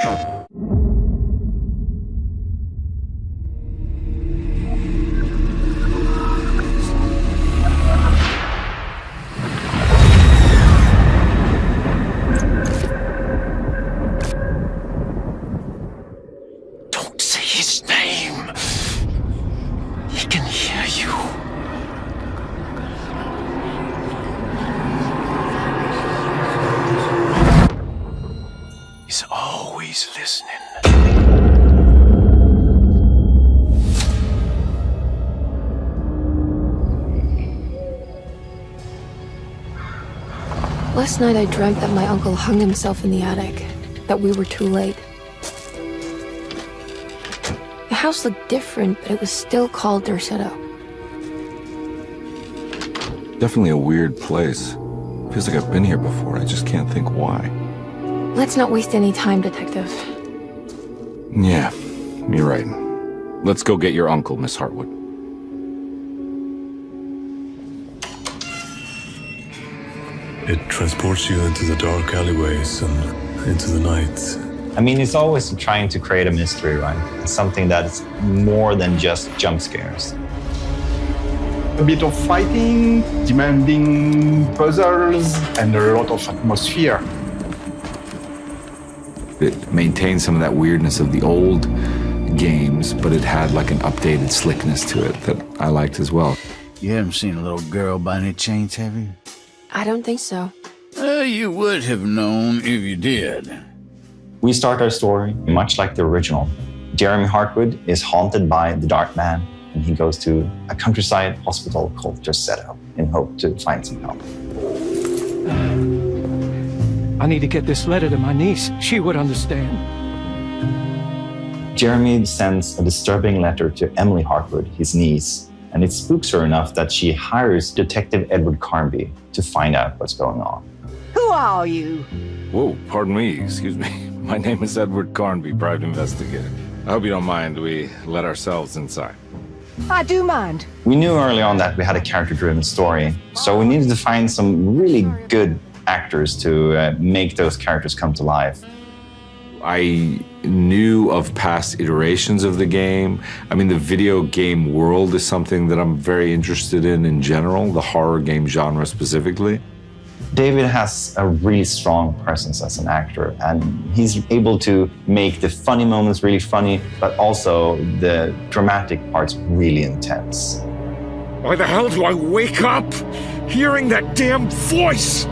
Don't say his name. He can hear you. He's always listening. Last night I dreamt that my uncle hung himself in the attic, that we were too late. The house looked different, but it was still called Derceto. Definitely a weird place. Feels like I've been here before. I just can't think why. Let's not waste any time, Detective. Yeah, you're right. Let's go get your uncle, Miss Hartwood. It transports you into the dark alleyways and into the night. I mean, it's always trying to create a mystery, right? It's something that's more than just jump scares. A bit of fighting, demanding puzzles, and a lot of atmosphere. It maintained some of that weirdness of the old games, but it had like an updated slickness to it that I liked as well. You haven't seen a little girl by any chance, have you? I don't think so. You would have known if you did. We start our story much like the original. Jeremy Hartwood is haunted by the Dark Man, and he goes to a countryside hospital called Derceto in hope to find some help. I need to get this letter to my niece. She would understand. Jeremy sends a disturbing letter to Emily Hartwood, his niece, and it spooks her enough that she hires Detective Edward Carnby to find out what's going on. Who are you? Whoa, pardon me, excuse me. My name is Edward Carnby, private investigator. I hope you don't mind we let ourselves inside. I do mind. We knew early on that we had a character-driven story, so we needed to find some really good actors to make those characters come to life. I knew of past iterations of the game. I mean, the video game world is something that I'm very interested in general, the horror game genre specifically. David has a really strong presence as an actor, and he's able to make the funny moments really funny, but also the dramatic parts really intense. Why the hell do I wake up hearing that damn voice?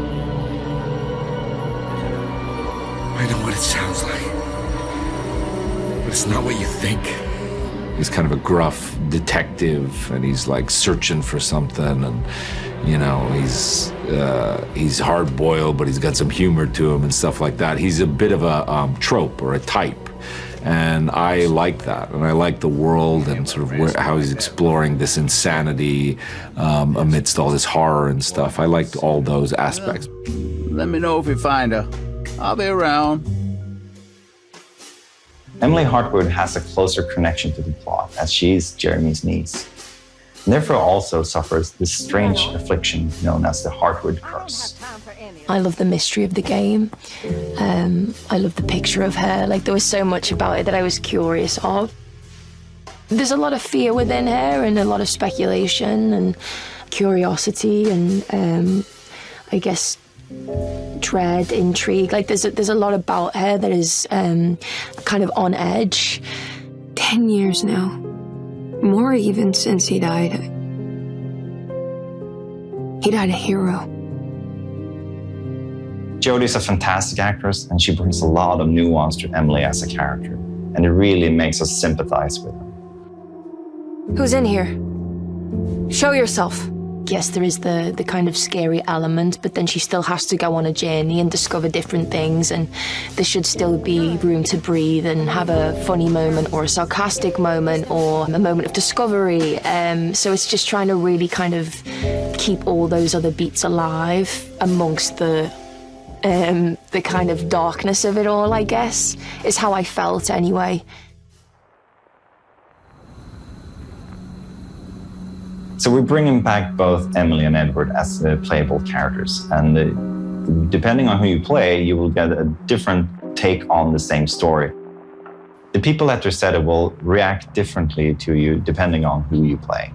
I know what it sounds like, but it's not what you think. He's kind of a gruff detective, and he's like searching for something, and you know, he's hard-boiled, but he's got some humor to him and stuff like that. He's a bit of a trope or a type, and I like that, and I like the world and sort of how he's exploring this insanity amidst all this horror and stuff. I liked all those aspects. Let me know if you find her. I'll be around. Emily Hartwood has a closer connection to the plot, as she is Jeremy's niece, and therefore also suffers this strange affliction known as the Hartwood curse. I love the mystery of the game. I love the picture of her. Like, there was so much about it that I was curious of. There's a lot of fear within her and a lot of speculation and curiosity and I guess dread, intrigue. Like, there's a lot about her that is kind of on edge. 10 years now. More even since he died. He died a hero. Jodie's a fantastic actress, and she brings a lot of nuance to Emily as a character, and it really makes us sympathize with her. Who's in here? Show yourself. Yes, there is the kind of scary element, but then she still has to go on a journey and discover different things, and there should still be room to breathe and have a funny moment or a sarcastic moment or a moment of discovery. So it's just trying to really kind of keep all those other beats alive amongst the kind of darkness of it all, I guess, is how I felt anyway. So we're bringing back both Emily and Edward as playable characters, and depending on who you play, you will get a different take on the same story. The people at Derceto will react differently to you depending on who you play.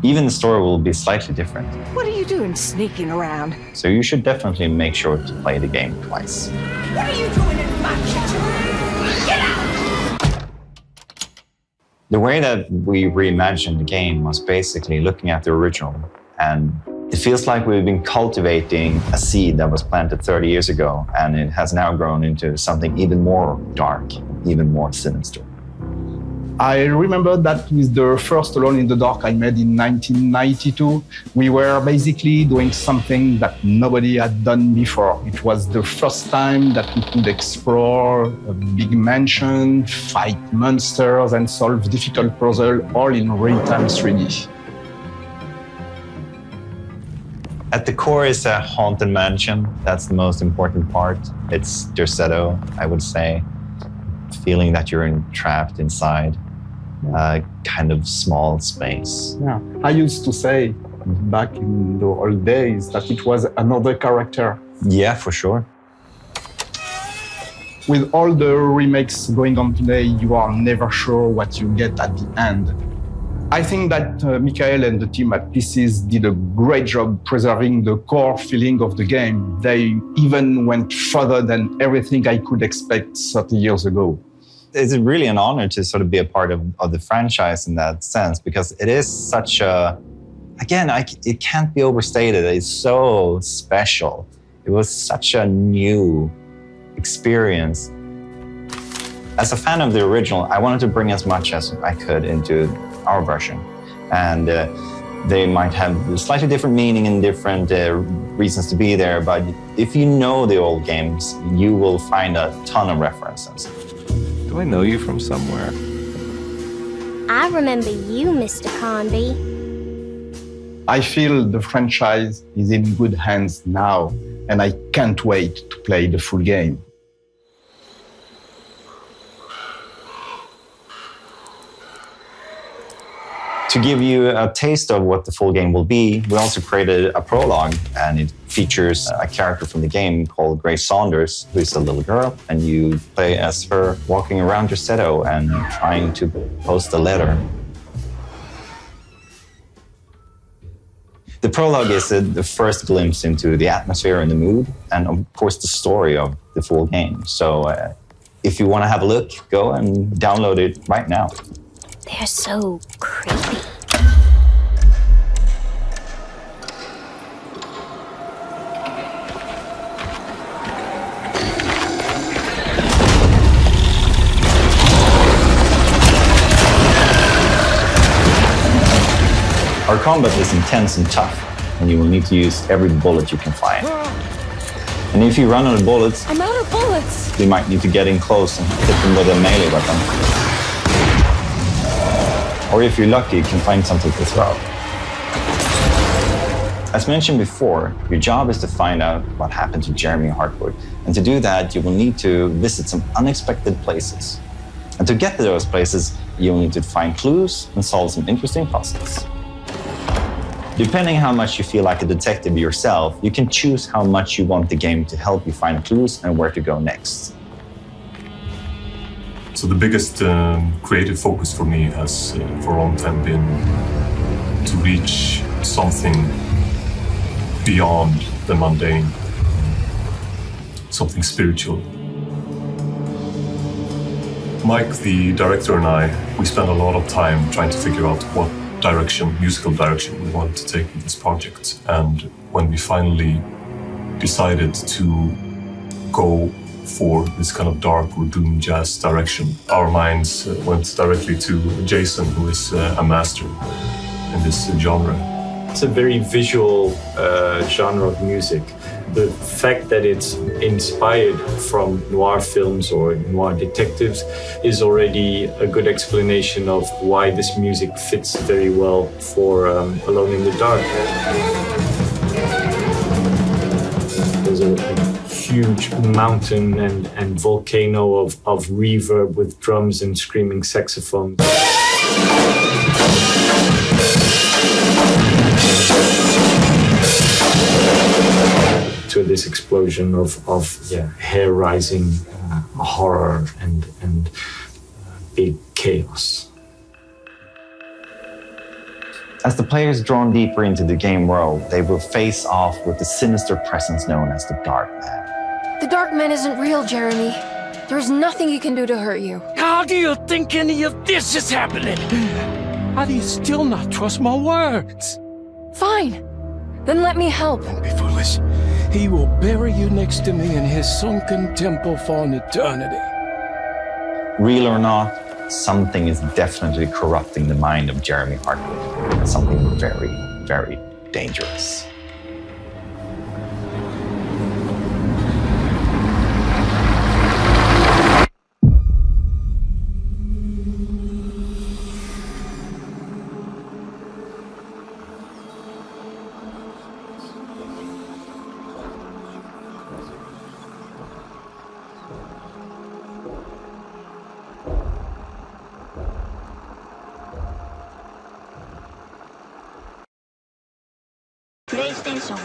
Even the story will be slightly different. What are you doing sneaking around? So you should definitely make sure to play the game twice. What are you doing in my kitchen? Get out! The way that we reimagined the game was basically looking at the original, and it feels like we've been cultivating a seed that was planted 30 years ago, and it has now grown into something even more dark, even more sinister. I remember that with the first Alone in the Dark I made in 1992, we were basically doing something that nobody had done before. It was the first time that we could explore a big mansion, fight monsters, and solve difficult puzzles all in real-time 3D. At the core is a haunted mansion. That's the most important part. It's Derceto, I would say. Feeling that you're trapped inside a kind of small space. Yeah. I used to say back in the old days that it was another character. Yeah, for sure. With all the remakes going on today, you are never sure what you get at the end. I think that Michael and the team at Pieces did a great job preserving the core feeling of the game. They even went further than everything I could expect 30 years ago. It's really an honor to sort of be a part of the franchise in that sense, because it is such a, again, it can't be overstated. It's so special. It was such a new experience. As a fan of the original, I wanted to bring as much as I could into our version. And they might have a slightly different meaning and different reasons to be there, but if you know the old games, you will find a ton of references. Do I know you from somewhere? I remember you, Mr. Carnby. I feel the franchise is in good hands now, and I can't wait to play the full game. To give you a taste of what the full game will be, we also created a prologue, and it features a character from the game called Grace Saunders, who is a little girl, and you play as her walking around Derceto and trying to post a letter. The prologue is the first glimpse into the atmosphere and the mood, and of course the story of the full game. So if you want to have a look, go and download it right now. They're so creepy. Our combat is intense and tough, and you will need to use every bullet you can find. And if you run out of bullets, I'm out of bullets. you might need to get in close and hit them with a melee weapon. Or if you're lucky, you can find something to throw. As mentioned before, your job is to find out what happened to Emily Hartwood. And to do that, you will need to visit some unexpected places. And to get to those places, you'll need to find clues and solve some interesting puzzles. Depending how much you feel like a detective yourself, you can choose how much you want the game to help you find clues and where to go next. So the biggest creative focus for me has for a long time been to reach something beyond the mundane, something spiritual. Mike, the director, and I, we spent a lot of time trying to figure out what musical direction we wanted to take with this project. And when we finally decided to go for this kind of dark or doom jazz direction, our minds went directly to Jason, who is a master in this genre. It's a very visual genre of music. The fact that it's inspired from noir films or noir detectives is already a good explanation of why this music fits very well for Alone in the Dark. There's a huge mountain and volcano of reverb with drums and screaming saxophone. To a this explosion of hair rising horror and big chaos. As the player is drawn deeper into the game world, they will face off with the sinister presence known as the Dark Man. The Dark Man isn't real, Jeremy. There's nothing he can do to hurt you. How do you think any of this is happening? How do you still not trust my words? Fine. Then let me help. Don't be foolish. He will bury you next to me in his sunken temple for an eternity. Real or not, something is definitely corrupting the mind of Jeremy Hartwood. Something very, very dangerous. PlayStation